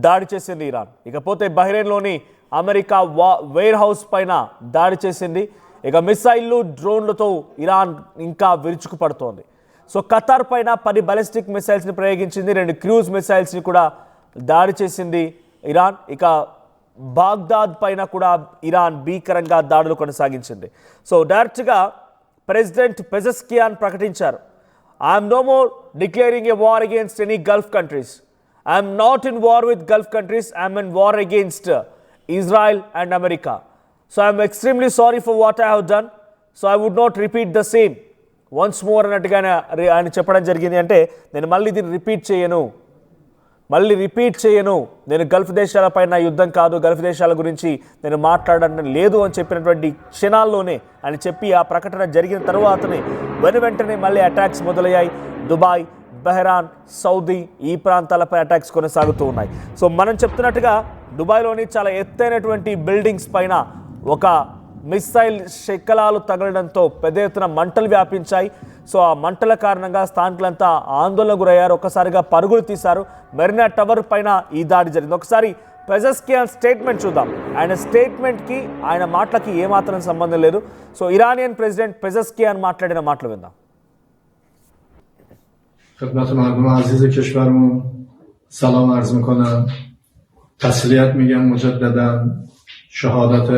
దాడి చేసింది ఇరాన్. ఇకపోతే బహ్రెయిన్లోని అమెరికా వేర్ హౌస్ పైన దాడి చేసింది. ఇక మిసైళ్లు డ్రోన్లతో ఇరాన్ ఇంకా విరుచుకుపడుతోంది. సో ఖతార్ పైన 10 బాలిస్టిక్ మిసైల్స్ని ప్రయోగించింది. 2 క్రూజ్ మిసైల్స్ని కూడా దాడి చేసింది ఇరాన్. ఇక బాగ్దాద్ పైన కూడా ఇరాన్ భీకరంగా దాడులు కొనసాగించింది. సో డైరెక్ట్గా ప్రెసిడెంట్ పెజెస్కియాన్ ప్రకటించారు, I'm no more declaring a war against any Gulf countries. I'm not in war with Gulf countries, I'm in war against Israel and America. So I'm extremely sorry for what I have done. So I would not repeat the same once more అన్నట్టుగా ఆయన చెప్పడం జరిగింది. అంటే నేను మళ్ళీ దీన్ని repeat చేయను, నేను గల్ఫ్ దేశాలపైన యుద్ధం కాదు, గల్ఫ్ దేశాల గురించి నేను మాట్లాడడం లేదు అని చెప్పినటువంటి క్షణాల్లోనే ఆయన చెప్పి ఆ ప్రకటన జరిగిన తర్వాతనే వెంటనే మళ్ళీ అటాక్స్ మొదలయ్యాయి. దుబాయ్, బెహ్రాన్, సౌదీ ఈ ప్రాంతాలపై అటాక్స్ కొనసాగుతూ ఉన్నాయి. సో మనం చెప్తున్నట్టుగా దుబాయ్లోని చాలా ఎత్తైనటువంటి బిల్డింగ్స్ పైన ఒక మిసైల్ శకలాలు తగలడంతో పెద్ద ఎత్తున మంటలు వ్యాపించాయి. సో ఆ మంటల కారణంగా స్థానికులంతా ఆందోళన గురయ్యారు. ఒక్కసారిగా పరుగులు తీశారు. మెరీనా టవర్ పైన ఈ దాడి జరిగింది. ఒకసారి పెజెస్కియాన్ స్టేట్మెంట్ చూద్దాం. ఆయన స్టేట్మెంట్కి ఆయన మాటలకి ఏమాత్రం సంబంధం లేదు. సో ఇరానియన్ ప్రెసిడెంట్ పెజెస్కియాన్ మాట్లాడిన మాటలు విందాం. خدمت مردم عزیز کشورمون سلام عرض میکنم. تسلیت میگم مجددا. شهادت